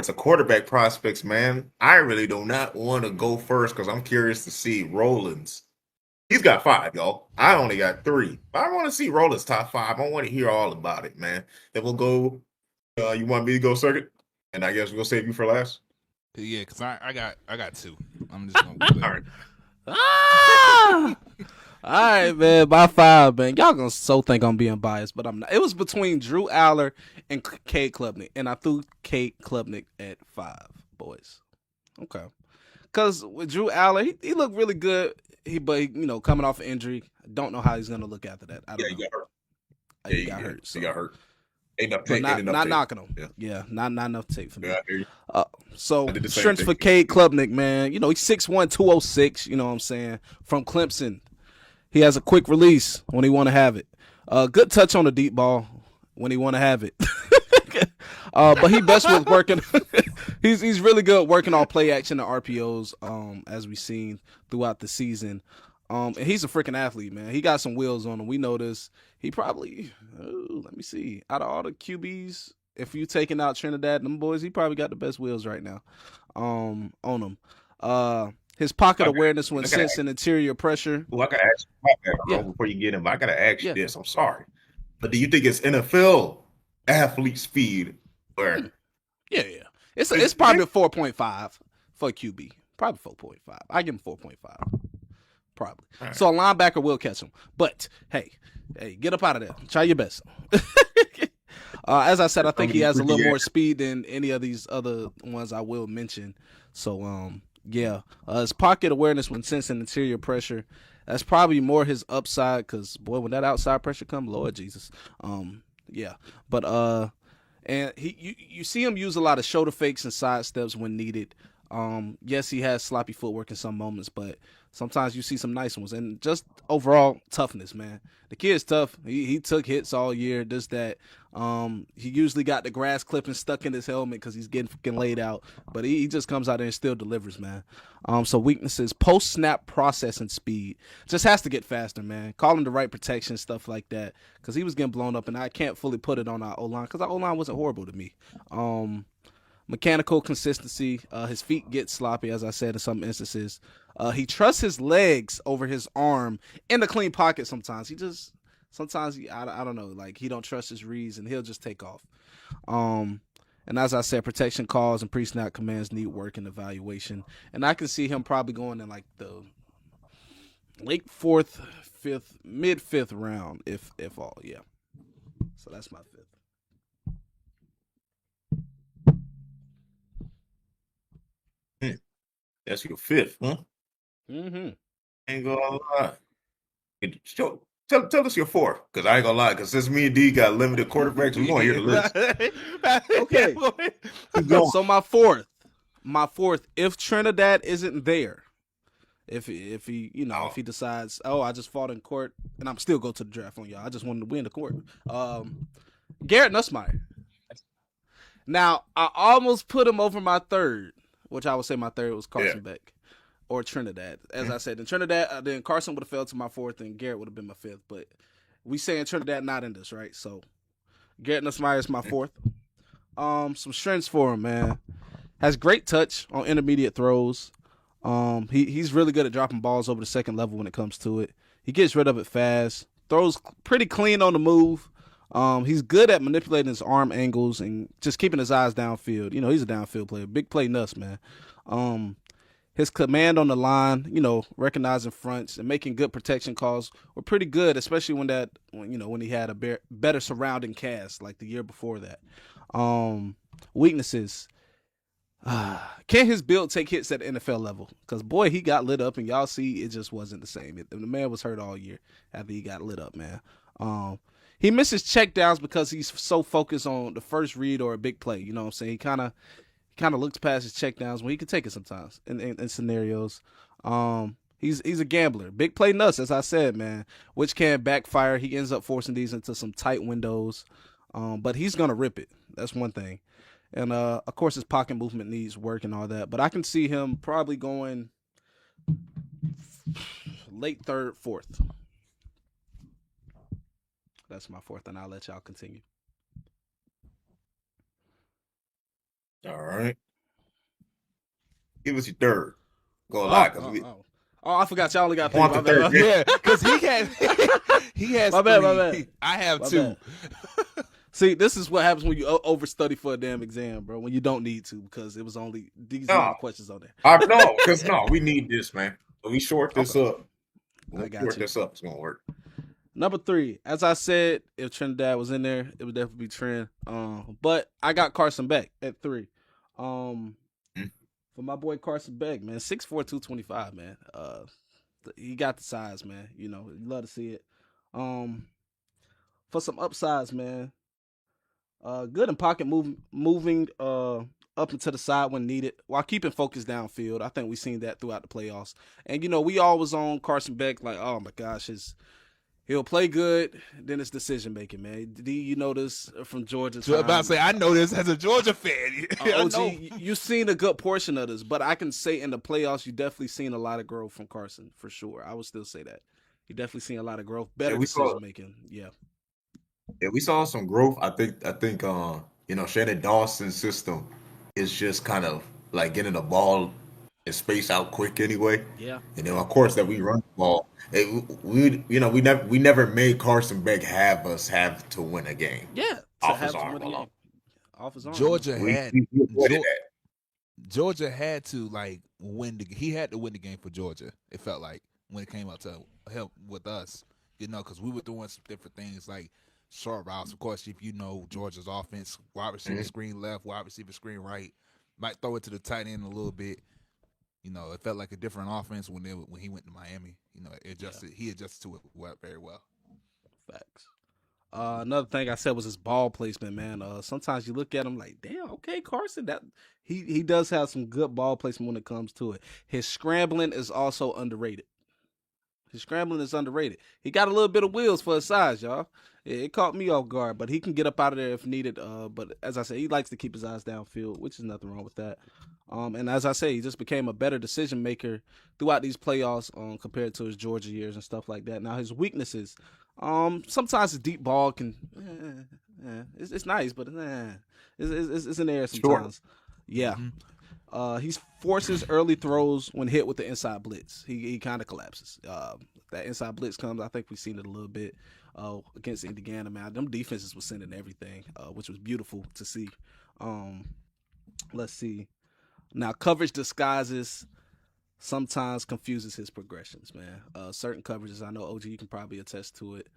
It's a quarterback prospects, man. I really do not want to go first because I'm curious to see Rollins. He's got five, y'all. I only got three. But I want to see Rollins top five. I want to hear all about it, man. Then we'll go. You want me to go circuit? And I guess we'll save you for last. Yeah, because I got two. I'm just gonna be All clear. right. Ah! All right, man. By five, man. Y'all gonna so think I'm being biased, but I'm not. It was between Drew Aller and Cade Klubnik, and I threw Cade Klubnik at five, boys. Okay. Because with Drew Aller, he looked really good. But coming off an injury, don't know how he's gonna look after that. I Yeah, don't he know. got hurt. He got hurt, He so got hurt. Ain't enough but tape. Ain't not enough not tape. knocking him. Yeah. Yeah, not enough tape for Yeah, me. I hear you. I So did the same strengths thing. for Cade Klubnik, man. He's 6'1", 206. You know what I'm saying? From Clemson, he has a quick release when he want to have it. Good touch on the deep ball when he want to have it. But he best with working. he's really good working on play action and RPOs. As we've seen throughout the season. And he's a freaking athlete, man. He got some wheels on him. We know this. He probably, let me see, out of all the QBs, if you taking out Trinidad and them boys, he probably got the best wheels right now. On him. His pocket awareness when I gotta sensing interior pressure. Well, I gotta ask you, my bad, Yeah, bro, before you get in, but I gotta ask you yeah, this. I'm sorry, but do you think it's NFL athlete speed hmm, or yeah, yeah. It's is probably a 4.5 for QB. Probably 4.5. I give him 4.5. Probably. all right. So a linebacker will catch him. But hey, get up out of there. Try your best. As I said, I think he has a little more speed than any of these other ones I will mention. So yeah, his pocket awareness when sensing interior pressure. That's probably more his upside because boy, when that outside pressure come, Lord Jesus, yeah. But and you see him use a lot of shoulder fakes and side steps when needed. Yes, he has sloppy footwork in some moments, but sometimes you see some nice ones and just overall toughness, man. The kid's tough. He took hits all year, just that. He usually got the grass clipping stuck in his helmet because he's getting fucking laid out, but he just comes out there and still delivers, man. So weaknesses: post snap processing speed. Just has to get faster, man. Calling the right protection, stuff like that, because he was getting blown up, and I can't fully put it on our O line because our O line wasn't horrible to me. Mechanical consistency. His feet get sloppy, as I said in some instances. He trusts his legs over his arm in the clean pocket. Sometimes I don't know, like he don't trust his reads and he'll just take off. Um, and as I said, protection calls and pre-snap commands need work and evaluation. And I can see him probably going in like the late fourth, fifth, mid fifth round, if all. Yeah. So that's my fifth. Hmm, that's your fifth, huh? Mm-hmm. Ain't gonna lie. Tell us your fourth, because I ain't gonna lie, because since me and D got limited quarterbacks, we gonna hear the list. Okay. Keep going. So my fourth, if Trinidad isn't there, if he decides, oh, I just fought in court and I'm still go to the draft on y'all. I just wanted to win the court. Garrett Nussmeier. Now I almost put him over my third, which I would say my third was Yeah. Carson Beck or Trinidad. As I said, in Trinidad, then Carson would have fell to my fourth, and Garrett would have been my fifth. But we saying Trinidad not in this, right? So Garrett Nussmeier is my fourth. Some strengths for him, man. Has great touch on intermediate throws. He's really good at dropping balls over the second level when it comes to it. He gets rid of it fast. Throws pretty clean on the move. He's good at manipulating his arm angles and just keeping his eyes downfield. He's a downfield player. Big play nuts, man. His command on the line, recognizing fronts and making good protection calls were pretty good, especially when he had a better surrounding cast like the year before that. Weaknesses. Can his build take hits at the NFL level? Because boy, he got lit up, and y'all see it just wasn't the same. The man was hurt all year after he got lit up, man. He misses checkdowns because he's so focused on the first read or a big play. You know what I'm saying? He kind of looks past his checkdowns when he can take it sometimes in scenarios. He's a gambler, big play nuts, as I said, man, which can backfire. He ends up forcing these into some tight windows, but he's gonna rip it. That's one thing. And of course, his pocket movement needs work and all that. But I can see him probably going late third, fourth. That's my fourth, and I'll let y'all continue. All right. Give us your third. Go lie, Oh, because oh, we oh. Oh, I forgot y'all only got three. want My the bad. third. My Yeah. Yeah, because he has my three. bad. I have My two. bad. See, this is what happens when you overstudy for a damn exam, bro. When you don't need to, because it was only these amount No, of questions on there. no, because no, we need this, man. So we short this Okay, up. I We'll got short you. this up. It's gonna work. Number 3, as I said, if Trinidad was in there, it would definitely be Trent. But I got Carson Beck at 3. Um, Mhm. for my boy Carson Beck, man, 6'4", 225, man. He got the size, man. You know, you love to see it. Um, for some upsides, man. Good in pocket moving up and to the side when needed, while keeping focus downfield. I think we've seen that throughout the playoffs. And you know, we always on Carson Beck like, oh my gosh, he'll play good, then it's decision making, man. Do you know this from Georgia So about to time? say, I know this as a Georgia fan. I OG, know. you've seen a good portion of this, but I can say in the playoffs, you definitely seen a lot of growth from Carson for sure. I would still say that you definitely seen a lot of growth, Yeah, better we saw. decision making. Yeah, Yeah, we saw some growth. I think Shannon Dawson's system is just kind of like getting the ball and space out quick anyway. yeah. And then of course that we run the ball. We never made Carson Beck have to win a game Yeah, to off his have to arm win the alone. game off his arm. Yeah, Georgia had We avoided Geor- that. Georgia had to like win the. He had to win the game for Georgia. It felt like when it came up to help with us, because we were doing some different things like short routes. Of course, if you know Georgia's offense, wide receiver Mhm. screen left, wide receiver screen right, might throw it to the tight end a little bit. It felt like a different offense when he went to Miami. yeah, he adjusted to it very well. facts. Another thing I said was his ball placement, man. Sometimes you look at him like, damn, okay, Carson, that he does have some good ball placement when it comes to it. His scrambling is also underrated. His scrambling is underrated. He got a little bit of wheels for his size, y'all. It caught me off guard, but he can get up out of there if needed. But as I said, he likes to keep his eyes downfield, which is nothing wrong with that. And as I say, he just became a better decision maker throughout these playoffs, compared to his Georgia years and stuff like that. Now his weaknesses, sometimes the deep ball can, it's nice, but it's in the air Sure. sometimes. Yeah, Mm-hmm. he forces early throws when hit with the inside blitz. He kind of collapses. That inside blitz comes. I think we've seen it a little bit against Indiana. Man, them defenses were sending everything, which was beautiful to see. Um, let's see. Now coverage disguises sometimes confuses his progressions. Man, certain coverages I know OG you can probably attest to it.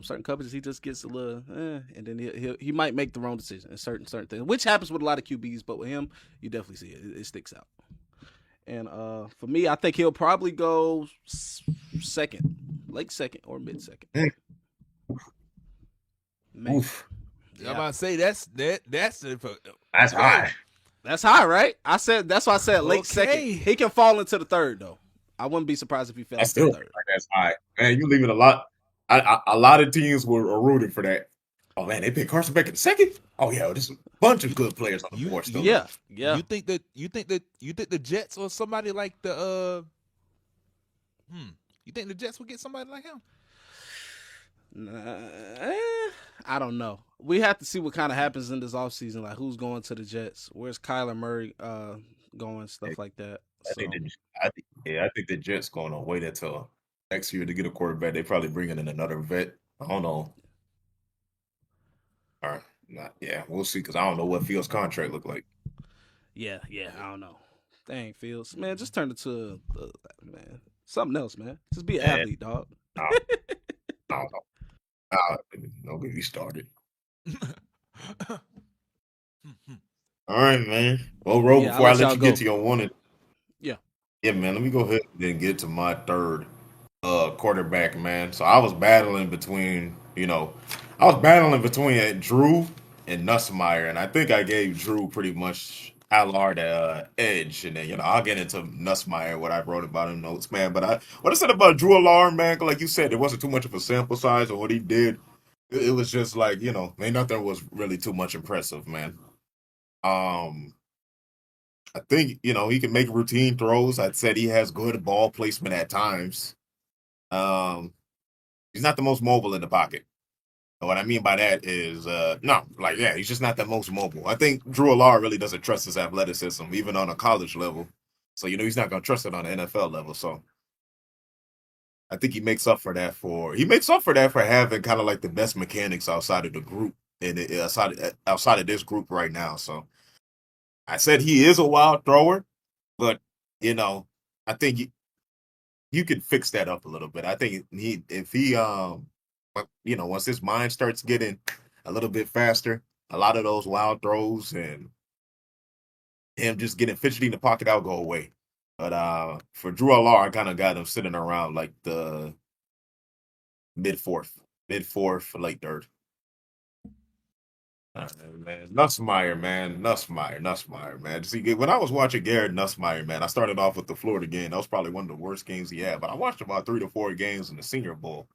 Certain coverages he just gets a little, and then he might make the wrong decision in certain things, which happens with a lot of QBs. But with him, you definitely see it. It sticks out. And for me, I think he'll probably go second, late second or mid second. Mm. Man, Oof. I'm about to say that's it. That's high. that's high, right? I said that's why I said late second. Okay. He can fall into the third though. I wouldn't be surprised if he fell I into still the think third. like that's high. Man, you leaving a lot. A lot of teams were rooting for that. Oh man, they picked Carson Beck in second. Oh yeah, there's a bunch of good players on the board still. Yeah. You think the Jets or somebody like the you think the Jets would get somebody like him? I don't know. We have to see what kind of happens in this offseason. Like who's going to the Jets? Where's Kyler Murray going? Stuff like that. I So think I think the Jets going to wait until next year to get a quarterback. They probably bringing in another vet. I don't know. All right, yeah, we'll see because I don't know what Fields' contract look like. yeah, I don't know. Dang, Fields, man, just turn it to man something else, man. Just be an Man, athlete, dog. I don't know. Don't get me started. All right, man. Well, Ro, Yeah, I'll before I let let y'all you get go. to your one, Yeah, yeah, man, let me go ahead and get to my third quarterback, man. So I was battling between, Drew and Nussmeier, and I think I gave Drew pretty much Allard edge, and then I'll get into Nussmeier what I wrote about in notes, man. But what I said about Drew Allard, man, like you said, there wasn't too much of a sample size of what he did. It was just like ain't nothing was really too much impressive, man. Um, I think he can make routine throws. I'd said he has good ball placement at times. Um, he's not the most mobile in the pocket. And what I mean by that is, no, like, yeah, he's just not the most mobile. I think Drew Allard really doesn't trust his athleticism, even on a college level. So, he's not going to trust it on the NFL level. So I think he makes up for that for having kind of like the best mechanics outside of the group and outside of this group right now. So I said he is a wild thrower, but, you know, I think you can fix that up a little bit. I think if he once his mind starts getting a little bit faster, a lot of those wild throws and him just getting fidgety in the pocket, that'll go away. But for Drew Allard, I kind of got him sitting around like the mid fourth, late third. All right, man. Nussmeyer, man. See, when I was watching Garrett Nussmeyer, man, I started off with the Florida game. That was probably one of the worst games he had, but I watched about 3 to 4 games in the Senior Bowl.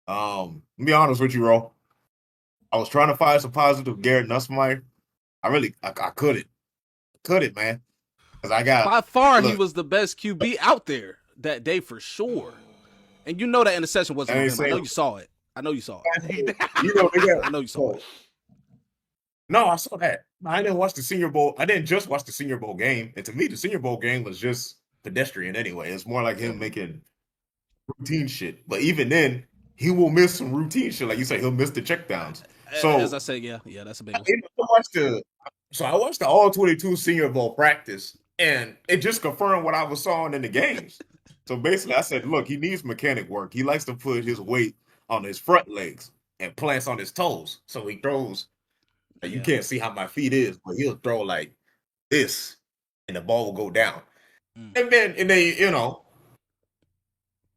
Let me be honest with you, Ro. I was trying to find some positive Garrett Nussmeyer. I couldn't, man. Because I got By far, he look, was the best QB out there that day for sure. And you know that interception wasn't I on ain't him. I saying, know you saw it. I know you saw it. they got. I know you saw it. No, I saw that. I didn't watch the Senior Bowl. I didn't just watch the Senior Bowl game. And to me, the Senior Bowl game was just pedestrian anyway. It's more like him making routine shit. But even then, he will miss some routine shit. Like you say, he'll miss the checkdowns. As I So said, yeah, that's a big one. I watched the all 22 Senior Bowl practice, and it just confirmed what I was saw in the games. So basically, I said, look, he needs mechanic work. He likes to put his weight on his front legs and plants on his toes. So he throws. You can't see how my feet is, but he'll throw like this, and the ball will go down. And then,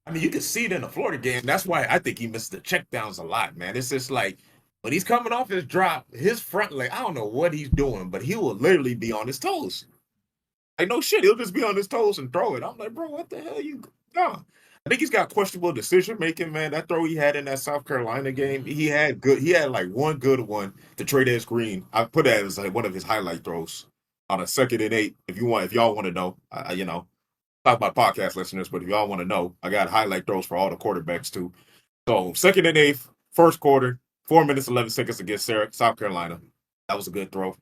I mean, you can see it in the Florida game. That's why I think he missed the checkdowns a lot, man. It's just like when he's coming off his drop, his front leg, I don't know what he's doing, but he will literally be on his toes. Like, no shit, he'll just be on his toes and throw it. I'm like, bro, what the hell you no. I think he's got questionable decision making, man. That throw he had in that South Carolina game, he had like one good one to Trey Green. I put that as like one of his highlight throws on a 2nd and 8. If y'all want to know, talk about podcast listeners, but if y'all want to know, I got highlight throws for all the quarterbacks too. So 2nd and 8, first quarter, 4 minutes 11 seconds against South Carolina. That was a good throw.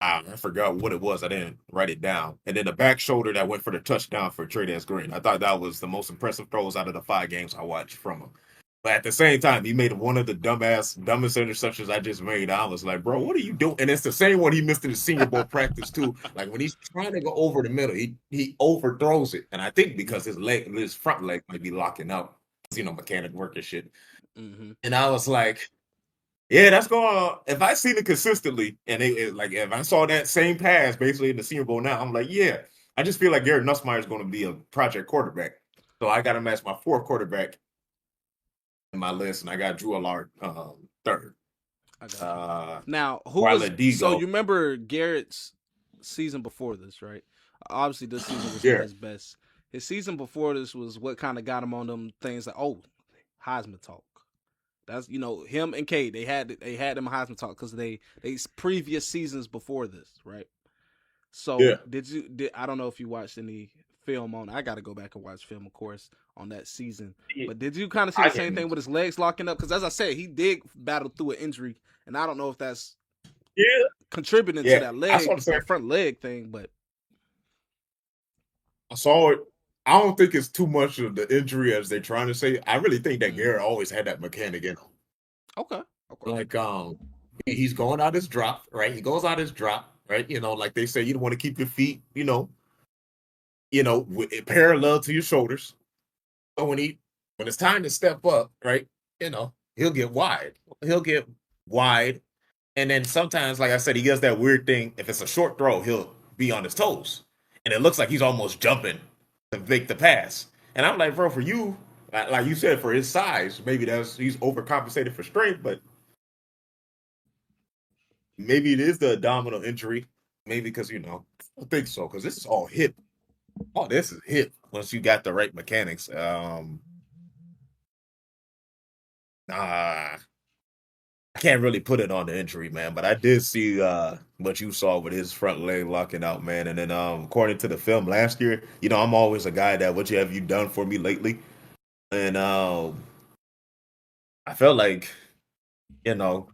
I forgot what it was. I didn't write it down. And then the back shoulder that went for the touchdown for Trey Green. I thought that was the most impressive throws out of the 5 games I watched from him. But at the same time, he made one of the dumbest interceptions I just made. I was like, bro, what are you doing? And it's the same one he missed in the Senior Bowl practice too. Like when he's trying to go over the middle, he overthrows it. And I think because his front leg might be locking up, mechanic work and shit. Mm-hmm. And I was like, yeah, that's going. If I seen it consistently, and like if I saw that same pass basically in the Senior Bowl now, I'm like, yeah. I just feel like Garrett Nussmeier is going to be a project quarterback. So I got him as my 4th quarterback in my list, and I got Drew Allard 3rd. Now, who was so you remember Garrett's season before this, right? Obviously, this season was not his best. His season before this was what kind of got him on them things like, oh, Heisman talk. That's him and Kate. They had them Heisman talk because they previous seasons before this, right? So I don't know if you watched any film on. I got to go back and watch film, of course, on that season. But did you kind of see the same thing with his legs locking up? Because as I said, he did battle through an injury, and I don't know if that's contributing to that front leg thing. But I saw it. I don't think it's too much of the injury as they're trying to say. I really think that Garrett always had that mechanic in him. Okay. Like he's going out his drop, right? He goes out his drop, right? Like they say, you don't want to keep your feet, parallel to your shoulders. But when it's time to step up, right? He'll get wide. And then sometimes, like I said, he does that weird thing. If it's a short throw, he'll be on his toes. And it looks like he's almost jumping to make the pass. And I'm like, bro, for you, like you said, for his size, maybe he's overcompensated for strength, but maybe it is the abdominal injury. Maybe because, I don't think so, because this is all hip. Oh, this is hip once you got the right mechanics. I can't really put it on the injury, man, but I did see what you saw with his front leg locking out, man. And then according to the film last year, I'm always a guy that what have you done for me lately? And I felt like You know,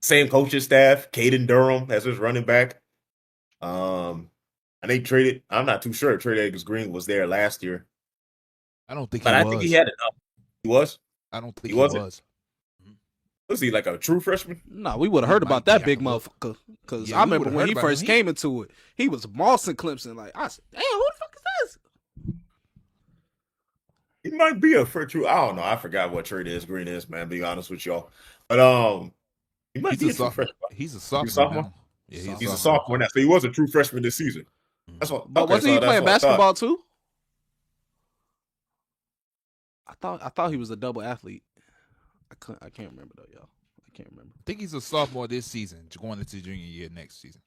same coaching staff. Caden Durham as his running back. And they traded. I'm not too sure if Trey Edwards Green was there last year, I don't think he but I think he was. had enough. He was. I don't think He he wasn't. was. Mhm. Was he like a true freshman? No, we would have He heard about might be. that I big can look. motherfucker. Because Yeah, I we remember would've when heard he about him. first came into it, he was mossing Clemson. Like, I said, damn, who the fuck is this? He might be a for true. I don't know. I forgot what Trey Edwards Green is, man. Be honest with y'all, but he might He's be a a true sophomore. freshman. He's a He's a sophomore sophomore. now. Yeah, he's a He's a Sophomore. sophomore. sophomore now, so he was a true freshman this season. Mhm. That's what. But Okay, wasn't he so that's playing what I thought. basketball too? I thought he was a double athlete. I can't remember though, y'all. I can't remember. I think he's a sophomore this season, going into junior year next season.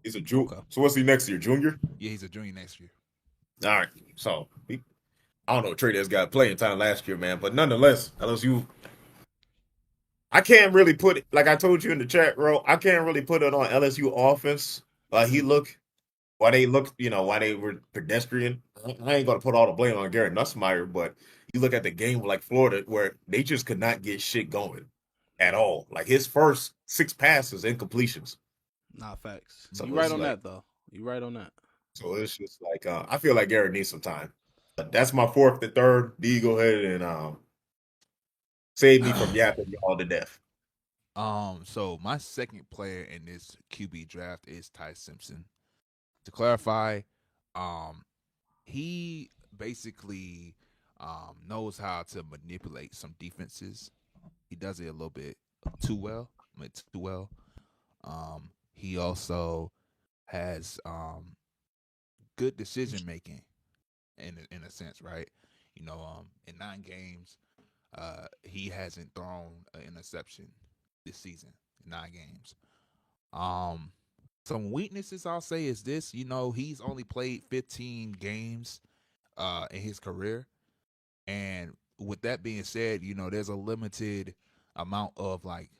He's a junior. Okay. So what's he next year? Junior. Yeah, he's a junior next year. All right. So I don't know. Trey Edwards got playing time last year, man. But nonetheless, LSU. I can't really put it like I told you in the chat, bro. I can't really put it on LSU offense. Why they look, why they were pedestrian. I ain't gonna put all the blame on Garrett Nussmeier, but you look at the game like Florida, where they just could not get shit going at all. Like his first 6 passes incompletions. Nah, facts. So You right it's on like, that though. You right on that. so it's just like I feel like Garrett needs some time. But that's my fourth and third. D, go ahead and save me from yapping y'all to death. So my second player in this QB draft is Ty Simpson. To clarify, he basically knows how to manipulate some defenses. He does it a little bit too well. Too well. He also has good decision making in a sense, right? In 9 games, he hasn't thrown an interception this season in 9 games. Some weaknesses I'll say is this, he's only played 15 games in his career. And with that being said, there's a limited amount of like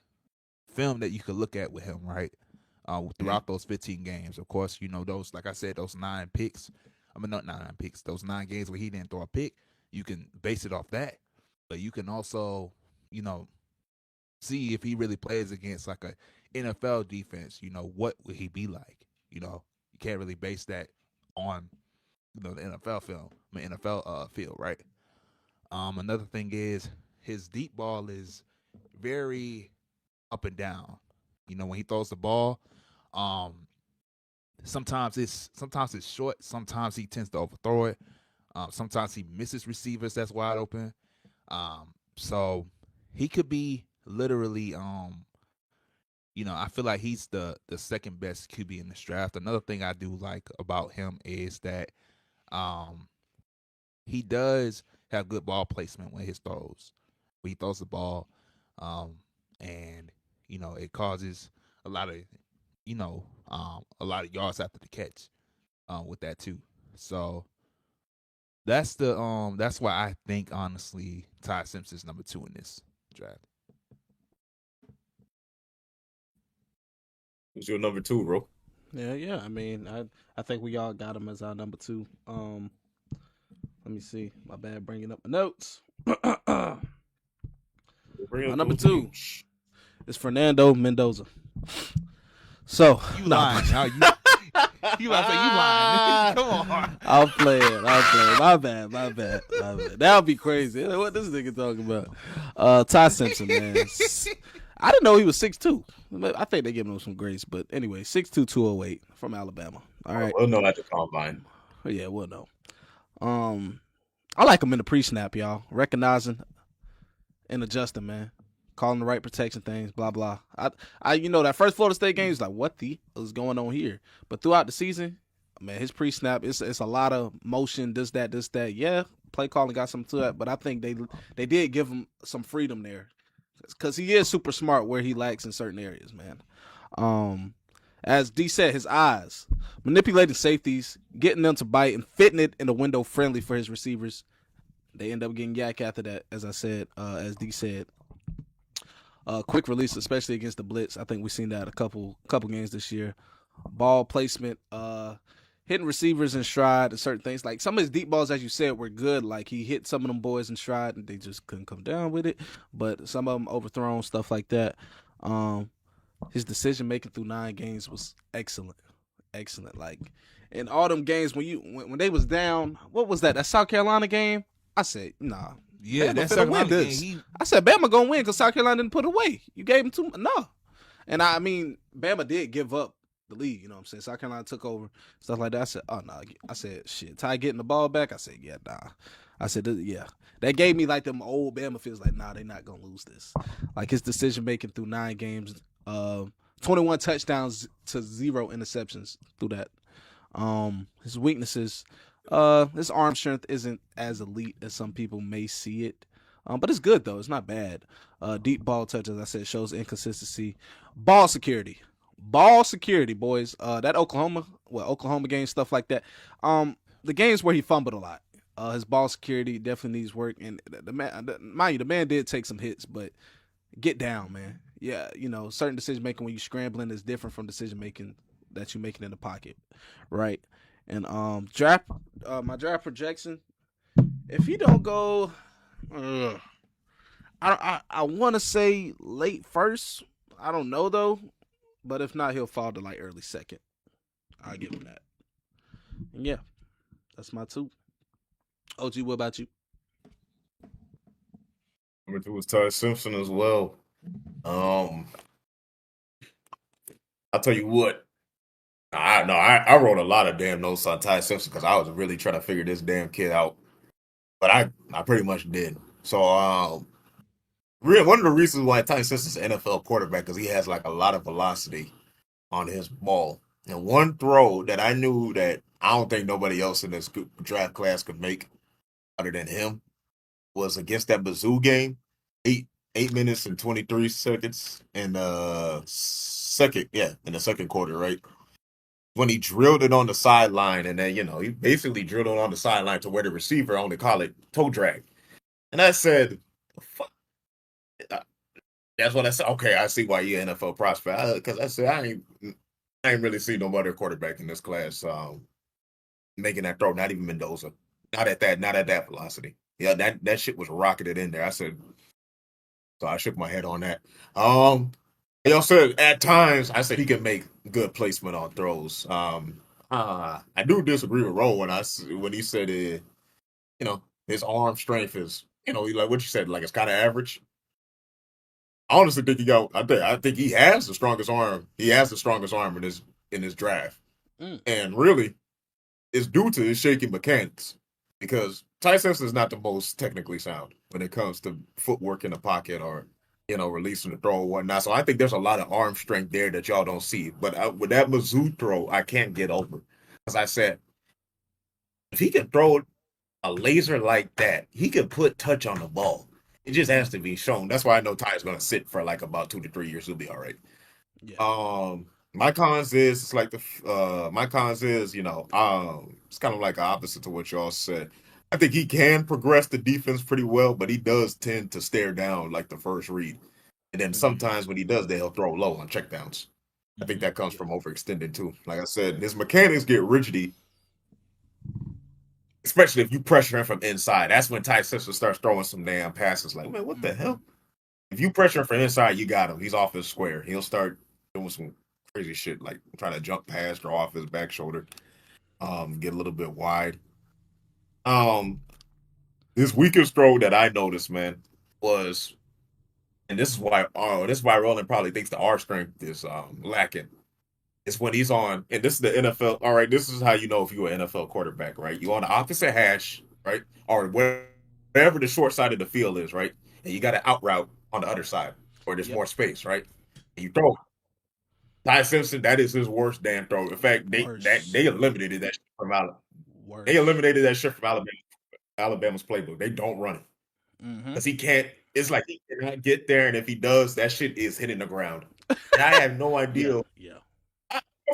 film that you could look at with him, right? Throughout those 15 games. Of course, those, like I said, those 9 picks. I mean, not 9 picks, those 9 games where he didn't throw a pick. You can base it off that. But you can also, see if he really plays against like a NFL defense, what would he be like? You can't really base that on, the NFL film, NFL field, right? Another thing is his deep ball is very up and down. When he throws the ball, sometimes it's short, sometimes he tends to overthrow it. Sometimes he misses receivers that's wide open. So he could be literally I feel like he's the second best QB in this draft. Another thing I do like about him is that he does have good ball placement when his throws. When he throws the ball, and it causes a lot of yards after the catch with that too. So that's why I think honestly Ty Simpson's number 2 in this draft. Who's your number 2, bro? Yeah. I mean, I think we all got him as our number 2. Let me see. My bad, bringing up my notes. My number 2 is Fernando Mendoza. So you lying? You about to say you lying? Come on. I'll play it. My bad. That would be crazy. What this nigga talking about? Ty Simpson, man. I didn't know he was 6'2". I think they giving him some grace, but anyway, 6'2", 208 from Alabama. All right. We'll know at the combine. Yeah, we'll know. I like him in the pre-snap, y'all. Recognizing and adjusting, man. Calling the right protection things, blah blah. I that first Florida State game is like, what the is going on here? But throughout the season, man, his pre-snap, it's a lot of motion, this that. Yeah, play calling got something to that, but I think they did give him some freedom there, because he is super smart where he lacks in certain areas, man. As D said, his eyes, manipulating safeties, getting them to bite, and fitting it in a window friendly for his receivers. They end up getting yak after that, as I said, as D said. Quick release, especially against the blitz. I think we've seen that a couple games this year. Ball placement. hitting receivers in stride and certain things. Like some of his deep balls, as you said, were good. Like he hit some of them boys in stride and they just couldn't come down with it. But some of them overthrown, stuff like that. His decision making through 9 games was excellent. Excellent. Like in all them games when they was down, what was that? That South Carolina game? I said, nah. Yeah, Bama that's finna win this. I said Bama gonna win because South Carolina didn't put away. You gave him too much. No. And I mean, Bama did give up the lead, you know what I'm saying? South Carolina took over, stuff like that. I said, oh no. I said, shit. Ty getting the ball back? I said, yeah, nah. I said, yeah. That gave me like them old Bama feels like, nah, they not gonna lose this. Like his decision making through 9 games, 21 touchdowns to 0 interceptions through that. His weaknesses, his arm strength isn't as elite as some people may see it. But it's good though. It's not bad. Deep ball touch, as I said, shows inconsistency. Ball security, boys. That Oklahoma game, stuff like that. The games where he fumbled a lot. His ball security definitely needs work. And mind you, the man did take some hits, but get down, man. Yeah, certain decision making when you scrambling is different from decision making that you're making in the pocket, right? And my draft projection, if he don't go, I want to say late first. I don't know though, but if not, he'll fall to like early second. I'll give him that. And yeah, that's my 2. OG, what about you? Number 2 was Ty Simpson as well. I'll tell you what. I wrote a lot of damn notes on Ty Simpson because I was really trying to figure this damn kid out, but I pretty much did. So one of the reasons why Ty Simpson's an NFL quarterback because he has like a lot of velocity on his ball, and one throw that I knew that I don't think nobody else in this draft class could make other than him was against that Mizzou game, 8 minutes and 23 seconds in the second quarter, right? When he drilled it on the sideline, and then he basically drilled it on the sideline to where the receiver only call it toe drag. And I said, fuck. That's what I said. Okay, I see why you're an NFL prospect. Because I said I ain't really seen no other quarterback in this class making that throw. Not even Mendoza. Not at that velocity. Yeah, that shit was rocketed in there. I said, so I shook my head on that. He also said at times I said he could make good placement on throws. I do disagree with Rowe when he said his arm strength is like what you said, like it's kind of average. I honestly think I think he has the strongest arm. He has the strongest arm in his draft, and really, it's due to his shaky mechanics because Ty Simpson is not the most technically sound when it comes to footwork in the pocket or releasing the throw or whatnot. So I think there's a lot of arm strength there that y'all don't see. But with that Mizzou throw, I can't get over. As I said, if he can throw a laser like that, he could put touch on the ball. It just has to be shown. That's why I know Ty is going to sit for like about 2 to 3 years. He'll be all right. Yeah. My cons is it's like my cons is it's kind of like opposite to what y'all said. I think he can progress the defense pretty well, but he does tend to stare down like the first read. And then sometimes when he does that, he'll throw low on checkdowns. I think that comes from overextending too. Like I said, his mechanics get rigidy, especially if you pressure him from inside. That's when Ty Simpson starts throwing some damn passes. Like, man, what the hell? If you pressure him from inside, you got him. He's off his square. He'll start doing some crazy shit, like trying to jump past or off his back shoulder, get a little bit wide. His weakest throw that I noticed, man, was, and this is why Roland probably thinks the R strength is lacking. It's when he's on, and this is the NFL. All right, this is how you know if you're an NFL quarterback, right? You're on the opposite hash, right, or wherever the short side of the field is, right, and you got an out route on the other side where there's more space, right? And you throw. Ty Simpson, that is his worst damn throw. In fact, they eliminated that shit from Alabama. They eliminated that shit from Alabama's playbook. They don't run it because he can't. It's like he cannot get there, and if he does, that shit is hitting the ground. And I have no idea.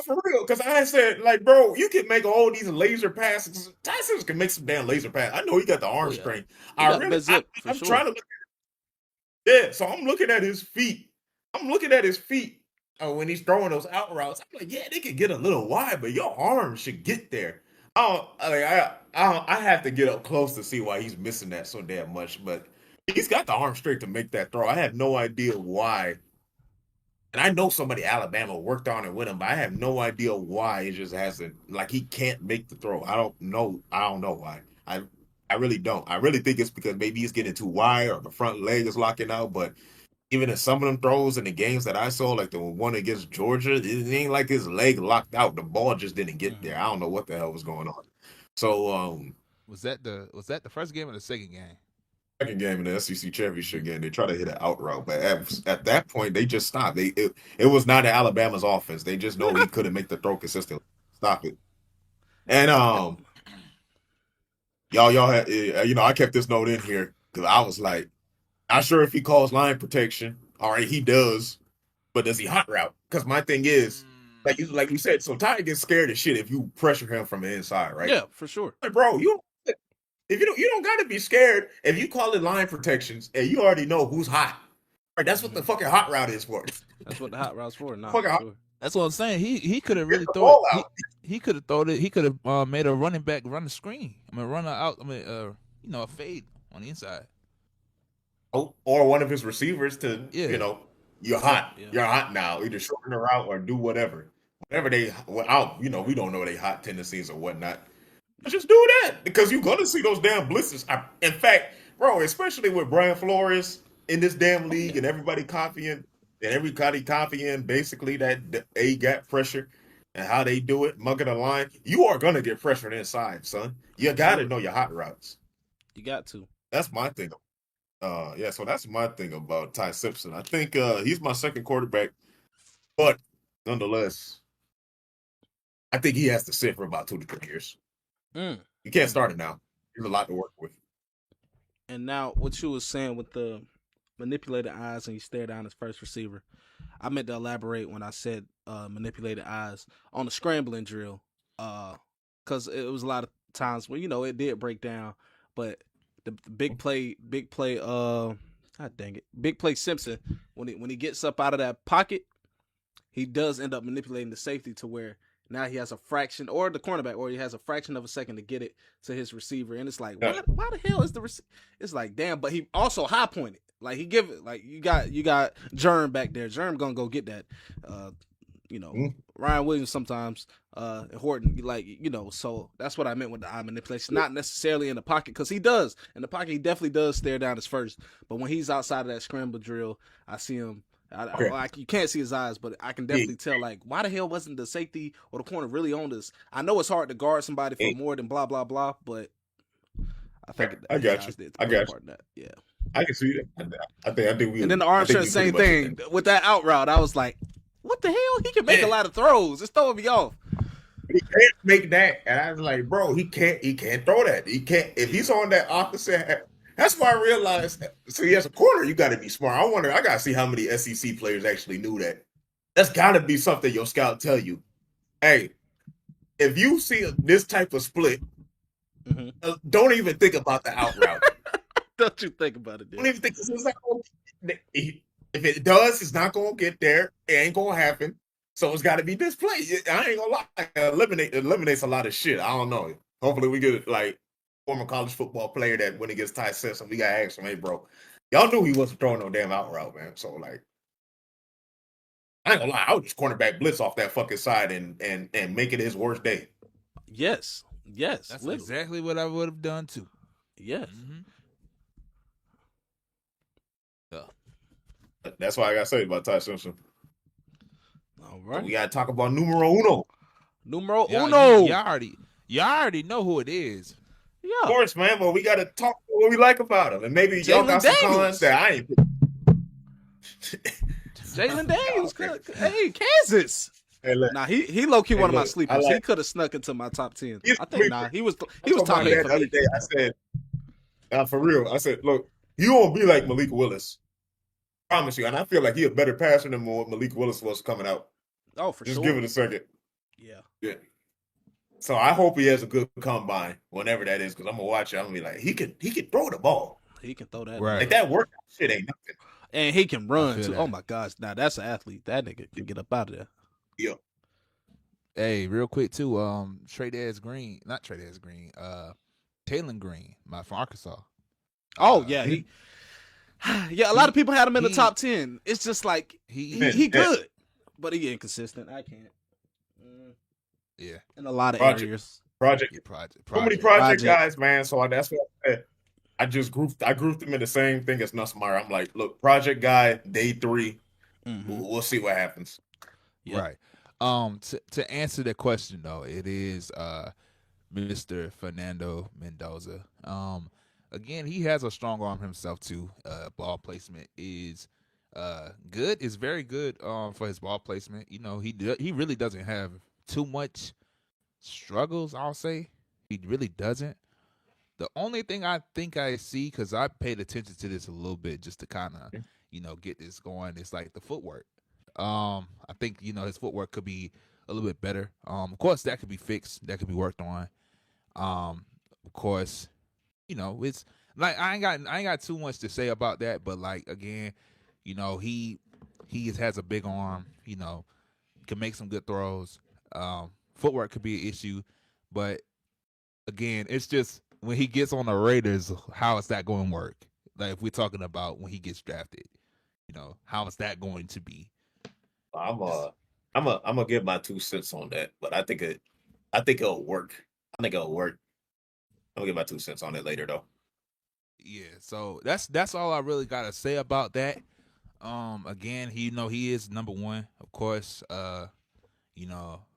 For real, because I said, like, bro, you can make all these laser passes. Ty Simpson can make some damn laser passes. I know he got the arm strength. I'm trying to look at it. Yeah, so I'm looking at his feet. when he's throwing those out routes, I'm like, yeah, they could get a little wide, but your arm should get there. I have to get up close to see why he's missing that so damn much, but he's got the arm strength to make that throw. I have no idea why. And I know somebody Alabama worked on it with him, but I have no idea why it just hasn't, like, he can't make the throw. I don't know. I don't know why. I really don't. I really think it's because maybe he's getting too wide or the front leg is locking out. But even in some of them throws in the games that I saw, like the one against Georgia, it ain't like his leg locked out. The ball just didn't get there. I don't know what the hell was going on. So was that the first game or the second game? Second game in the SEC championship game, they try to hit an out route, but at that point they just stopped. It was not Alabama's offense. They just know he couldn't make the throw consistently. Stop it. And y'all had, I kept this note in here because I was like, not sure if he calls line protection. All right, he does, but does he hot route? Because my thing is, like you said, so Ty gets scared of shit if you pressure him from the inside, right? Yeah, for sure. Like, bro, you don't got to be scared if you call it line protections and you already know who's hot. Right, that's what the fucking hot route is for. That's what the hot route's for. Sure. That's what I'm saying. He could have really thrown it. He could have thrown it. He could have made a running back run the screen. Run out. A fade on the inside. Oh, or one of his receivers to, you're hot. Yeah. You're hot now. Either shorten the route or do whatever. Whatever we don't know they hot tendencies or whatnot. Just do that because you're gonna see those damn blitzes. In fact, bro, especially with Brian Flores in this damn league and everybody copying basically that A gap pressure and how they do it, mugging the line. You are gonna get pressured inside, son. You gotta know your hot routes. You got to. That's my thing. So that's my thing about Ty Simpson. I think he's my second quarterback, but nonetheless, I think he has to sit for about 2 to 3 years. You can't start it now. There's a lot to work with. And now, what you was saying with the manipulated eyes and you stare down his first receiver, I meant to elaborate when I said manipulated eyes on the scrambling drill, because it was a lot of times where it did break down, but the big play, God dang it, big play Simpson when he gets up out of that pocket, he does end up manipulating the safety to where now he has a fraction, or the cornerback, or he has a fraction of a second to get it to his receiver, and it's like, why the hell is the receiver? It's like, damn, but he also high pointed, like he give it, like you got Germ back there. Germ gonna go get that, Ryan Williams sometimes, Horton, so that's what I meant with the eye manipulation. Not necessarily in the pocket, because he does in the pocket, he definitely does stare down his first, but when he's outside of that scramble drill, I see him. You can't see his eyes, but I can definitely tell, like, why the hell wasn't the safety or the corner really on this? I know it's hard to guard somebody for more than blah, blah, blah, but I think I got you. Yeah. I can see that. I think we. And then the arm strength, same thing. With that out route, I was like, what the hell? He can make a lot of throws. It's throwing me off. He can't make that. And I was like, bro, he can't throw that. He can't. If he's on that opposite. That's why I realized. So he has a corner. You got to be smart. I got to see how many SEC players actually knew that. That's got to be something your scout tell you. Hey, if you see this type of split, don't even think about the out route. Don't you think about it, dude. Don't even think it's not going. If it does, it's not going to get there. It ain't going to happen. So it's got to be this play. I ain't gonna lie. It eliminates a lot of shit. I don't know. Hopefully we get like former college football player that when he gets Ty Simpson, we gotta ask him, hey, bro, y'all knew he wasn't throwing no damn out route, man. So like, I ain't gonna lie, I would just cornerback blitz off that fucking side and make it his worst day. Yes. That's literally exactly what I would have done too. Yes. That's why I gotta say about Ty Simpson. All right, so we gotta talk about numero uno. You already know who it is. Yeah, of course, man. But we gotta talk what we like about him, and maybe y'all got some cons that I ain't. Jalen Daniels, hey, Kansas. Hey, he low key one of my sleepers. He could have snuck into my top 10. I think he was top 8 for me. The other day I said, for real, I said, look, you won't be like Malik Willis. I promise you, and I feel like he a better passer than what Malik Willis was coming out. Oh, for sure. Just give it a second. Yeah. So I hope he has a good combine, whenever that is, because I'm gonna watch it. I'm gonna be like, he can throw the ball. He can throw that. Right. Like that workout shit ain't nothing. And he can run feel too. that. Oh my gosh, now that's an athlete. That nigga can get up out of there. Yeah. Hey, real quick too. Taylon Green, from Arkansas. Oh yeah, he. Yeah, a lot of people had him in the top 10. It's just like he good, but he inconsistent. I can't. Yeah, in a lot of Project. areas. Project. yeah, project. So many project guys, man. So that's what I said. I grouped them in the same thing as Nussmeyer. I'm like, look, project guy, day 3. We'll see what happens. Yep. Right. To answer that question though, it is Mr. Fernando Mendoza. Again, he has a strong arm himself too. Ball placement is good. Is very good for his ball placement. You know, he really doesn't have too much struggles, I'll say. He really doesn't. The only thing I think I see, because I paid attention to this a little bit just to kind of, get this going, is like the footwork. I think, his footwork could be a little bit better. Of course, that could be fixed. That could be worked on. Of course, it's like I ain't got too much to say about that, but like again, he has a big arm, can make some good throws. Footwork could be an issue, but again, it's just when he gets on the Raiders, how is that going to work? Like if we're talking about when he gets drafted, how is that going to be? I'm gonna give my 2 cents on that, but I think it'll work. I'm gonna give my 2 cents on it later though. Yeah, so that's all I really gotta say about that. Again, he is number 1, of course.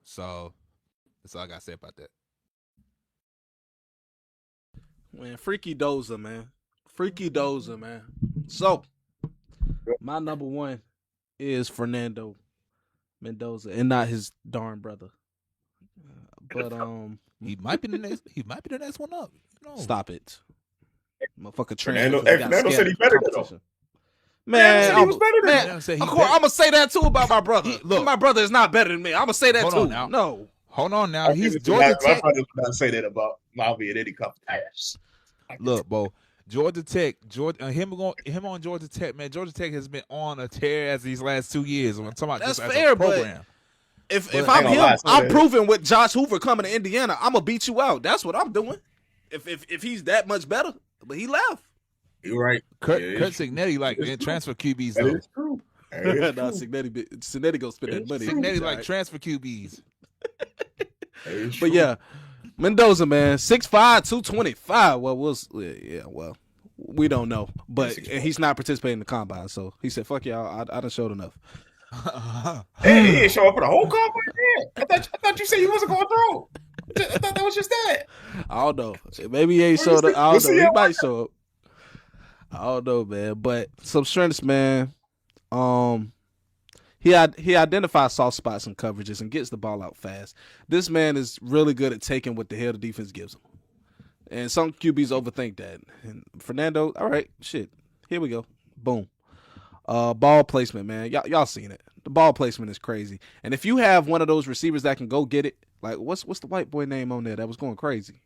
So that's all I gotta say about that. Man, Freaky Dozer, man. So, my number 1 is Fernando Mendoza, and not his darn brother. But he might be the next one up. Stop it, motherfucker. Fernando said he's better than him. Man, said he was better than man, of course, I'm gonna say that too about my brother. Look, my brother is not better than me. I'm gonna say that too. No, hold on now. He's Georgia Tech. My brother would not say that about Malvi at any competition. Look, Bo, Georgia Tech, him on Georgia Tech, man. Georgia Tech has been on a tear as these last 2 years. I'm talking about that's just fair, as a program. If I'm him, I'm proving with Josh Hoover coming to Indiana, I'm gonna beat you out. That's what I'm doing. If he's that much better, but he left. You're right. Kurt Signetti like transfer QBs though. That is true. No, Signetti go spend that money. Signetti like transfer QBs. But yeah, Mendoza, man, 6'5", 225. Well, we don't know, but he's not participating in the combine, so he said, "Fuck y'all, I done showed enough." Hey, he didn't show up for the whole combine. I thought you said he wasn't going to throw. I thought that was just that. I don't know. Maybe he ain't showed up. I don't know. He might show up. I don't know, man. But some strengths, man. He identifies soft spots and coverages and gets the ball out fast. This man is really good at taking what the hell the defense gives him. And some QBs overthink that. And Fernando, all right, shit. Here we go. Boom. Ball placement, man. Y'all seen it. The ball placement is crazy. And if you have one of those receivers that can go get it, like what's the white boy name on there that was going crazy?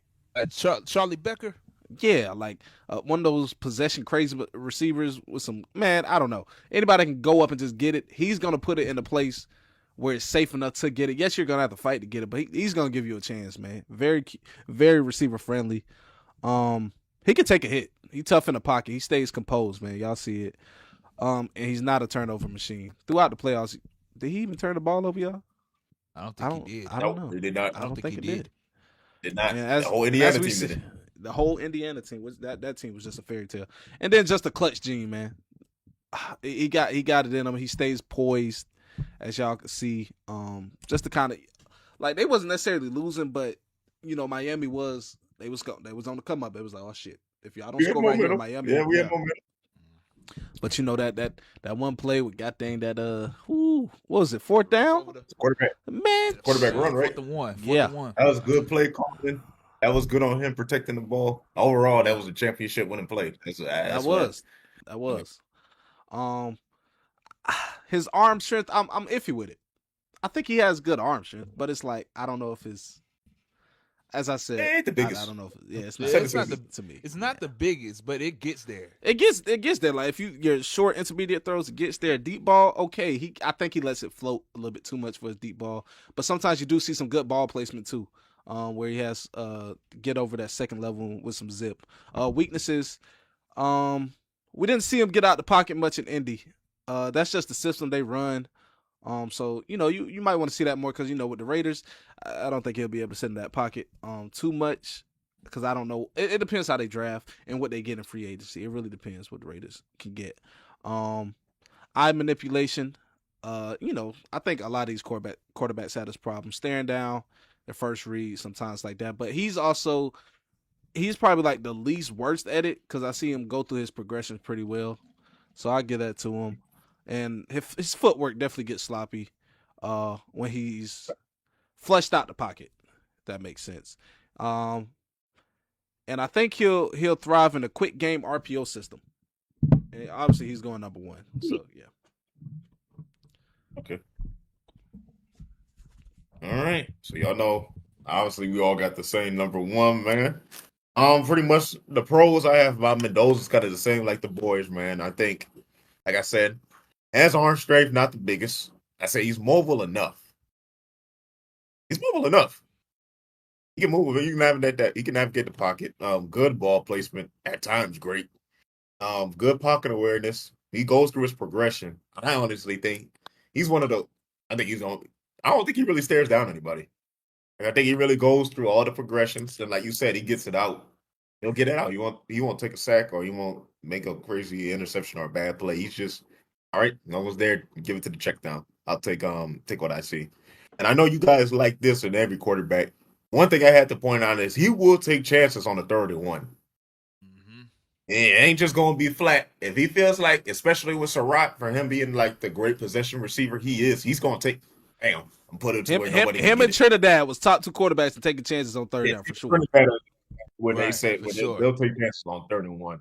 Charlie Becker. Yeah, like one of those possession crazy receivers with some, man, I don't know. Anybody can go up and just get it. He's going to put it in a place where it's safe enough to get it. Yes, you're going to have to fight to get it, but he's going to give you a chance, man. Very, very receiver friendly. He can take a hit. He's tough in the pocket. He stays composed, man. Y'all see it. And he's not a turnover machine. Throughout the playoffs, did he even turn the ball over, y'all? I don't think he did. I don't know. He did not. I don't think he did. Did not. And the whole Indiana team did it. The whole Indiana team was that team was just a fairy tale. And then just a clutch gene, man. He got it in him. He stays poised, as y'all can see. Just to kind of like they wasn't necessarily losing, but Miami was they was on the come up. It was like, oh shit, if y'all don't score right here in Miami, we had momentum. But that one play with goddamn that what was it, 4th down? Quarterback. Man, quarterback run, right? 4th and 1. That was a good play calling. That was good on him protecting the ball. Overall, that was a championship winning play. That was. His arm strength, I'm iffy with it. I think he has good arm strength, but it's like I don't know if as I It said, ain't the I biggest. don't know. If, yeah, it's Yeah, not. it's not It's, the to me. it's not the biggest, but it gets there. It gets there. Like if your short intermediate throws, it gets there. Deep ball, okay. I think he lets it float a little bit too much for his deep ball. But sometimes you do see some good ball placement too, where he has get over that second level with some zip. Weaknesses, we didn't see him get out the pocket much in Indy. That's just the system they run. So you might want to see that more because with the Raiders, I don't think he'll be able to sit in that pocket too much because I don't know. It depends how they draft and what they get in free agency. It really depends what the Raiders can get. Eye manipulation. I think a lot of these quarterbacks had this problem staring down their first read sometimes like that. But he's probably like the least worst at it because I see him go through his progressions pretty well. So I give that to him. And his footwork definitely gets sloppy when he's flushed out the pocket. If that makes sense. And I think he'll thrive in a quick game RPO system. And obviously he's going number 1. So yeah. Okay. All right. So y'all know, obviously we all got the same number 1, man. Pretty much the pros I have about Mendoza is kind of the same like the boys, man. I think, like I said, has arm strength, not the biggest. I say he's mobile enough. He's mobile enough. He can move. You can navigate that. He can navigate the pocket. Good ball placement at times, great. Good pocket awareness. He goes through his progression. I honestly think he's one of the. I think he's on. I don't think he really stares down anybody. Like, I think he really goes through all the progressions, and like you said, he gets it out. He'll get it out. He won't take a sack or he won't make a crazy interception or a bad play. He's just all right. No one's there. Give it to the check down. I'll take what I see. And I know you guys like this in every quarterback. One thing I had to point out is he will take chances on the 3rd and 1. Mm-hmm. It ain't just gonna be flat. If he feels like, especially with Surratt, for him being like the great possession receiver he is, he's gonna take. Damn, I'm put it to where nobody can Him get and it. Trinidad was top 2 quarterbacks and taking chances on third Yeah, down for it's sure. pretty better when they Right, say for sure. they'll take chances on 3rd and 1.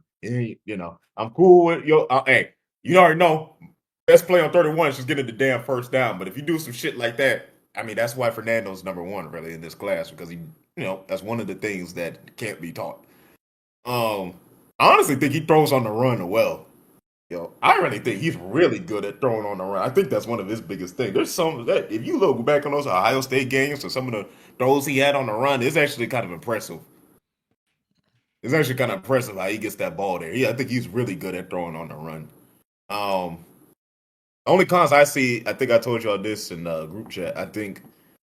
I'm cool with yo. Hey, you already know. Best play on 3rd and 1 is just getting the damn first down. But if you do some shit like that, I mean, that's why Fernando's number 1 really in this class because that's one of the things that can't be taught. I honestly think he throws on the run well. I really think he's really good at throwing on the run. I think that's one of his biggest things. There's some that if you look back on those Ohio State games or some of the throws he had on the run, it's actually kind of impressive. It's actually kind of impressive how he gets that ball there. I think he's really good at throwing on the run. Um, only cons I see, I think I told y'all this in the group chat. I think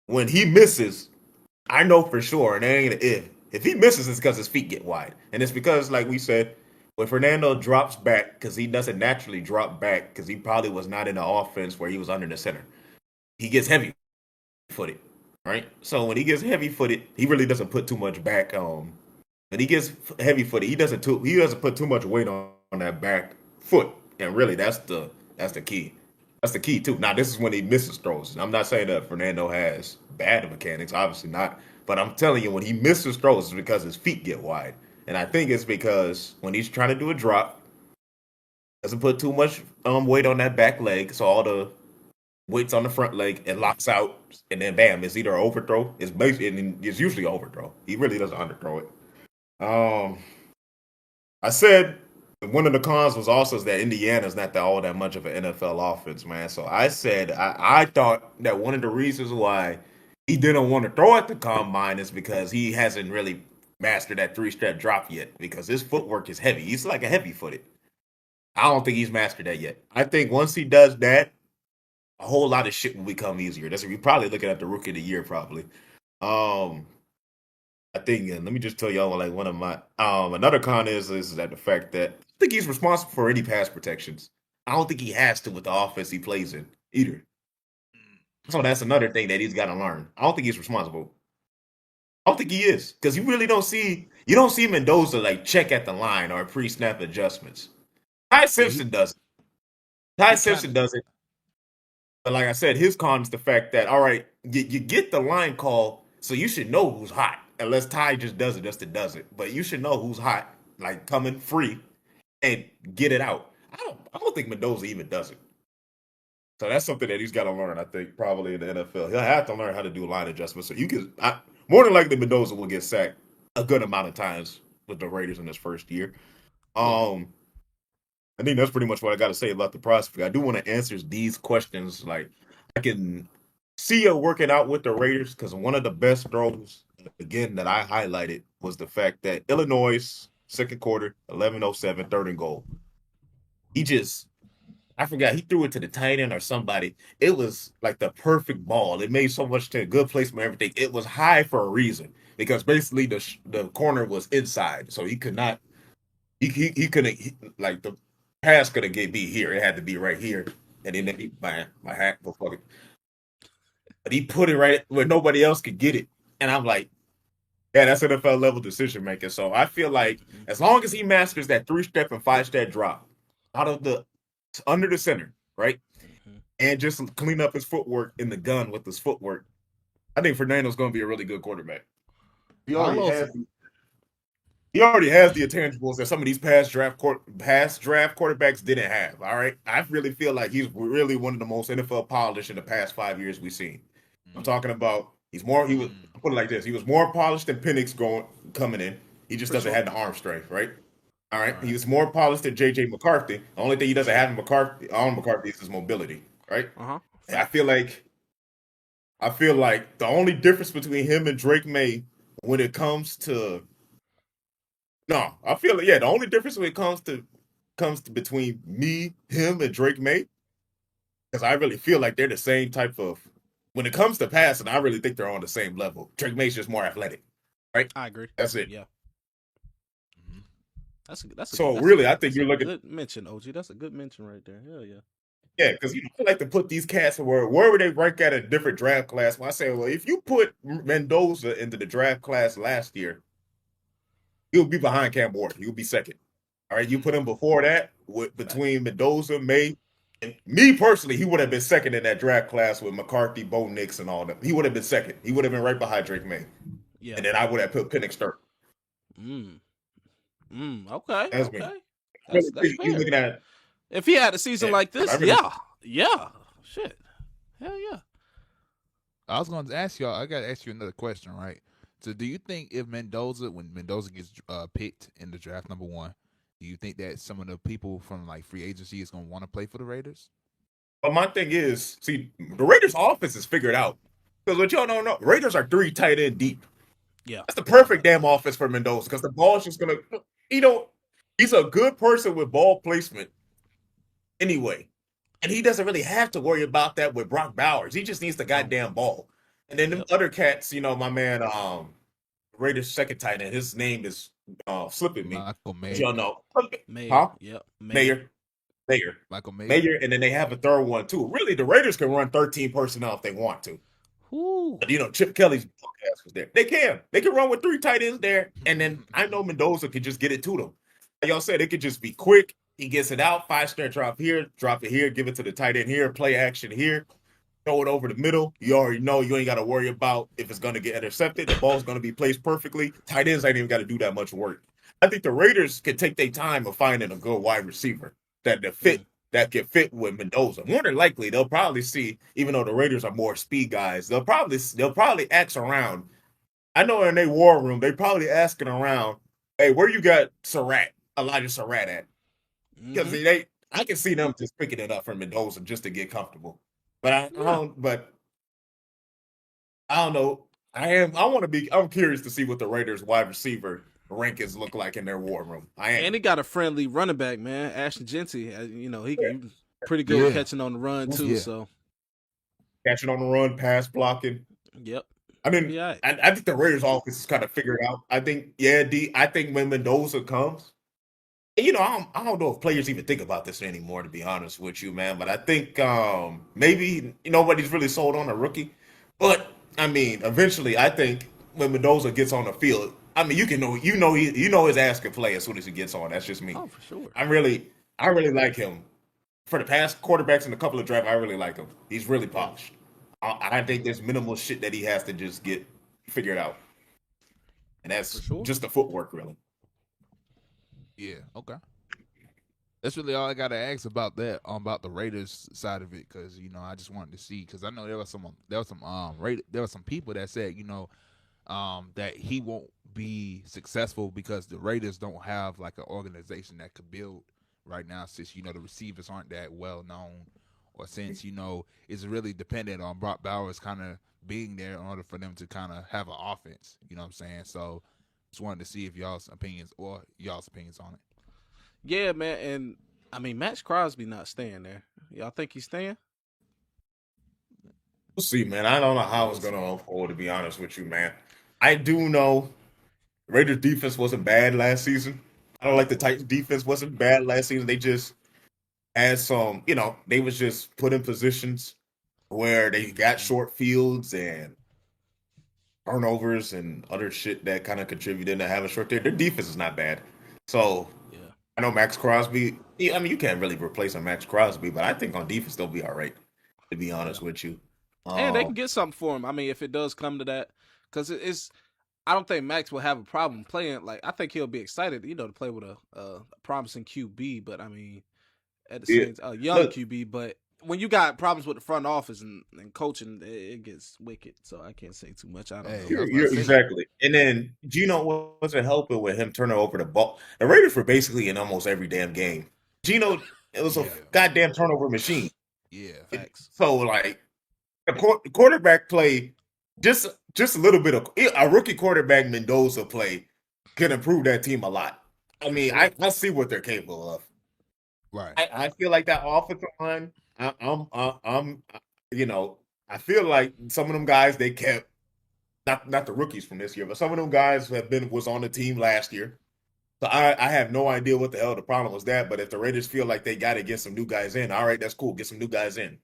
when he misses, I know for sure, and it ain't an if. If he misses, it's because his feet get wide, and it's because, like we said, when Fernando drops back, because he doesn't naturally drop back, because he probably was not in the offense where he was under the center. He gets heavy footed, right? So when he gets heavy footed, he really doesn't put too much back. When he gets heavy footed, he doesn't put too much weight on that back foot, and really that's the key. That's the key too. Now this is when he misses throws. I'm not saying that Fernando has bad mechanics, obviously not. But I'm telling you, when he misses throws, it's because his feet get wide, and I think it's because when he's trying to do a drop, doesn't put too much weight on that back leg, so all the weight's on the front leg, it locks out, and then bam, it's either an overthrow. It's usually an overthrow. He really doesn't underthrow it. I said one of the cons was also that Indiana's not all that much of an NFL offense, man. So I said I thought that one of the reasons why he didn't want to throw at the combine is because he hasn't really mastered that 3-step drop yet because his footwork is heavy. He's like a heavy footed. I don't think he's mastered that yet. I think once he does that, a whole lot of shit will become easier. That's you're probably looking at the rookie of the year, probably. I think, and let me just tell y'all, like one of my another con is that the fact that I think he's responsible for any pass protections. I don't think he has to with the offense he plays in either. So that's another thing that he's got to learn. I don't think he's responsible. I don't think he is because you don't see Mendoza like check at the line or pre-snap adjustments. Ty Simpson does it. Ty Simpson does it. But like I said, his con is the fact that all right, you get the line call, so you should know who's hot. Unless Ty just does it just to does it, but you should know who's hot, like coming free, and get it out. I don't think Mendoza even does it. So that's something that he's got to learn. I think probably in the NFL, he'll have to learn how to do line adjustments. So more than likely Mendoza will get sacked a good amount of times with the Raiders in his first year. Um, I think that's pretty much what I got to say about the prospect. I do want to answer these questions. Like, I can see you working out with the Raiders because one of the best throws, again, that I highlighted was the fact that Illinois, second quarter, 11:07, third and goal. He just, I forgot, he threw it to the tight end or somebody. It was like the perfect ball. It made so much to a good placement, everything. It was high for a reason because basically the corner was inside, so he could not he couldn't like the pass couldn't be here. It had to be right here. And then my hack was fucking. But he put it right where nobody else could get it. And I'm like, yeah, that's NFL level decision making. So I feel like as long as he masters that 3-step and 5-step drop out of the under the center, right? And just clean up his footwork in the gun with his footwork, I think Fernando's going to be a really good quarterback. He already has the intangibles that some of these past draft quarterbacks didn't have. All right, I really feel like he's really one of the most NFL polished in the past 5 years we've seen. I'm talking about he was put it like this. He was more polished than Penix coming in. He just doesn't have the arm strength, right? All right. He was more polished than JJ McCarthy. The only thing he doesn't have on McCarthy is his mobility, right? I feel like the only difference between him and Drake May when it comes to no, I feel like the only difference when it comes to between me, him, and Drake May, because I really feel like they're the same type of when it comes to passing, I really think they're on the same level. Drake May's just more athletic, right? I agree. That's it. Yeah. That's I think you're looking. Good mention, OG. That's a good mention right there. Hell yeah. Yeah, because I like to put these cats where would they rank at a different draft class? When I say, well, if you put Mendoza into the draft class last year, he'll be behind Cam Ward. He'll be second. All right, you put him before that between Mendoza, May, and me personally, he would have been second in that draft class with McCarthy, Bo Nix, and all that. He would have been second. He would have been right behind Drake May. Yeah, and then I would have put Penix third. Okay. That's okay. Me. That's fair. Looking at if he had a season like this, yeah, shit, hell yeah. I was going to ask y'all. I got to ask you another question, right? So, do you think when Mendoza gets picked in the draft number 1, do you think that some of the people from like free agency is going to want to play for the Raiders? But my thing is, see, the Raiders' offense is figured out because what y'all don't know, Raiders are 3 tight end deep. Yeah, that's the perfect damn offense for Mendoza because the ball's just gonna, he's a good person with ball placement anyway, and he doesn't really have to worry about that with Brock Bowers. He just needs the goddamn ball. And then the other cats, my man, Raiders' second tight end, his name is slipping me. Michael Mayer. Y'all know, Mayer. Huh? Yep. Mayer. Michael Mayer, and then they have a third one too. Really, the Raiders can run 13 personnel if they want to. But, Chip Kelly's podcast was there. They can run with 3 tight ends there, and then I know Mendoza could just get it to them. Like y'all said, it could just be quick. He gets it out, 5-step drop it here, give it to the tight end here, play action here, throw it over the middle. You already know you ain't got to worry about if it's going to get intercepted. The ball's going to be placed perfectly. Tight ends ain't even got to do that much work. I think the Raiders can take their time of finding a good wide receiver that can fit with Mendoza. More than likely, they'll probably see, even though the Raiders are more speed guys, they'll probably ask around. I know in their war room, they probably asking around, hey, where you got Elijah Surratt at? Because I can see them just picking it up from Mendoza just to get comfortable. But I don't know. I'm curious to see what the Raiders wide receiver rankings look like in their war room. And he got a friendly running back, man. Ashton Genty. He pretty good catching on the run too. So catching on the run, pass blocking. Yep. I mean, I think the Raiders' offense is kind of figured out. I think, I think when Mendoza comes, I don't know if players even think about this anymore, to be honest with you, man. But I think maybe nobody's really sold on a rookie. But I mean, eventually, I think when Mendoza gets on the field, I mean, his ass can play as soon as he gets on. That's just me. Oh, for sure. I really like him. For the past quarterbacks in a couple of drafts, I really like him. He's really polished. I think there's minimal shit that he has to just get figured out, and that's just the footwork, really. Yeah. Okay. That's really all I got to ask about that, about the Raiders side of it, because I just wanted to see, because I know there was some people that said that he won't be successful because the Raiders don't have like an organization that could build right now, since the receivers aren't that well known, or since it's really dependent on Brock Bowers kind of being there in order for them to kind of have an offense. You know what I'm saying? So just wanted to see if y'all's opinions on it. Yeah, man, and I mean Max Crosby not staying there. Y'all think he's staying? We'll see, man. I don't know how it's gonna unfold, to be honest with you, man. I do know Raiders defense wasn't bad last season. I don't like the Titans defense wasn't bad last season. They just had some, they was just put in positions where they got short fields and turnovers and other shit that kind of contributed to having short there. Their defense is not bad. So Yeah. I know Max Crosby. I mean, you can't really replace a Max Crosby, but I think on defense they'll be all right. To be honest with you, And they can get something for him. I mean, if it does come to that, because it's, I don't think Max will have a problem playing. Like, I think he'll be excited, to play with a promising QB. But I mean, at the same time, a young QB. But when you got problems with the front office and coaching, it gets wicked. So I can't say too much. I don't know. You're exactly. And then Gino wasn't helping with him turning over the ball. The Raiders were basically in almost every damn game. Gino, it was a goddamn turnover machine. Yeah, facts. So like the quarterback play, just a little bit of a rookie quarterback Mendoza play can improve that team a lot. I mean, I see what they're capable of. Right. I feel like that offensive line. I'm I feel like some of them guys they kept, not the rookies from this year, but some of them guys was on the team last year. So I have no idea what the hell the problem was that. But if the Raiders feel like they got to get some new guys in, all right, that's cool. Get some new guys in.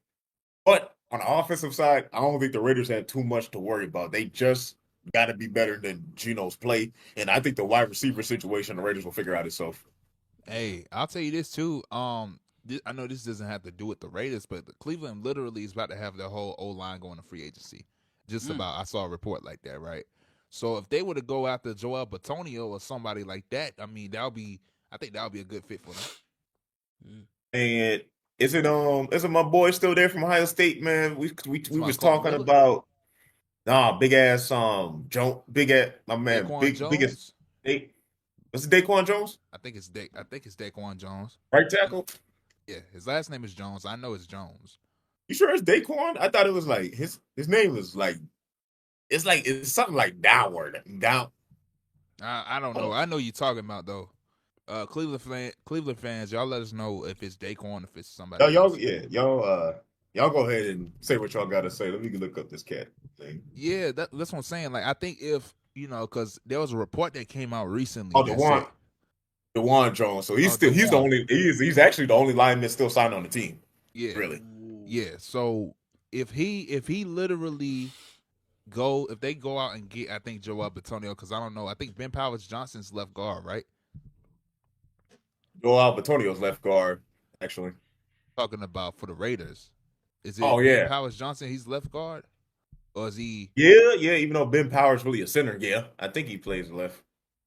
But on the offensive side, I don't think the Raiders have too much to worry about. They just got to be better than Gino's play. And I think the wide receiver situation, the Raiders will figure out itself. Hey, I'll tell you this too. I know this doesn't have to do with the Raiders, but Cleveland literally is about to have their whole O line going to free agency. Just about, I saw a report like that, right? So if they were to go after Joel Bitonio or somebody like that, I mean, I think that would be a good fit for them. And is it my boy still there from Ohio State, man? We was talking about big ass big ass my man Daquan biggest was it Daquan Jones? I think it's Daquan Jones. Right tackle? Yeah, his last name is Jones. I know it's Jones. You sure it's Daquan? I thought it was like his name was like it's something like downward. Down. I don't know. I know you're talking about though. Cleveland fans, y'all let us know if it's Daquan, if it's somebody else. Y'all go ahead and say what y'all gotta say. Let me look up this cat thing. Yeah, that's what I'm saying. Like, I think if because there was a report that came out recently. Oh, DeJuan Jones. So he's he's actually the only lineman still signed on the team. Yeah, really. Yeah. So if he literally if they go out and get, I think Joel Bitonio, because I don't know, I think Ben Powers Johnson's left guard, right? Joel Bitonio's left guard, actually. Talking about for the Raiders. Is it Ben Powers Johnson, he's left guard? Or is he? Yeah, even though Ben Powers really a center, I think he plays left.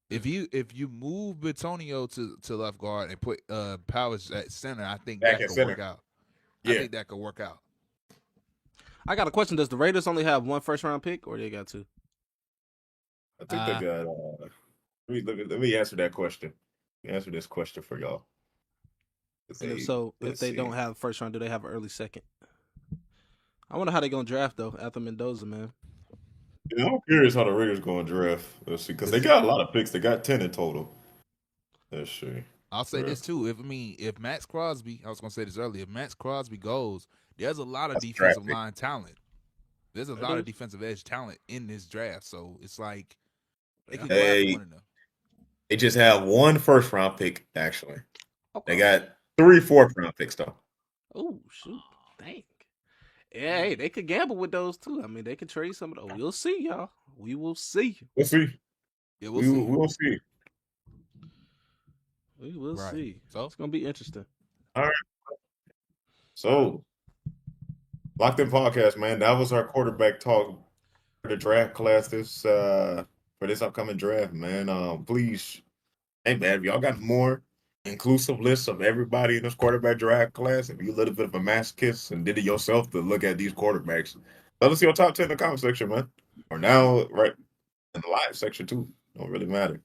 If you move Bitonio to left guard and put Powers at center, I think that could work out. I think that could work out. I got a question. Does the Raiders only have one first round pick, or they got two? I think they got. Let me answer that question. Let me answer this question for y'all. If they don't have first round, do they have an early second? I wonder how they're gonna draft though after Mendoza, man. Yeah, I'm curious how the Raiders going to draft. Let's see, because they got a lot of picks. They got 10 in total. Let's see. I'll say this too. If Max Crosby, I was gonna say this earlier. If Max Crosby goes, there's a lot of defensive line talent. There's a lot of defensive edge talent in this draft. So it's like they can go after one of them. They just have one first round pick, actually. Okay. They got 3 fourth round picks though. Oh shoot. Dang. Yeah, hey, they could gamble with those too. I mean, they could trade some of those. We'll see, y'all. We will see. We'll see. Yeah, we'll see. We'll see. We will see. So it's gonna be interesting. All right. So, Locked In Podcast, man. That was our quarterback talk for the draft class for this upcoming draft, man. Please, hey man, if y'all got more inclusive lists of everybody in this quarterback draft class, if you're a little bit of a masochist and did it yourself to look at these quarterbacks, let us see your top 10 in the comment section, man. Or now, right in the live section too. Don't really matter.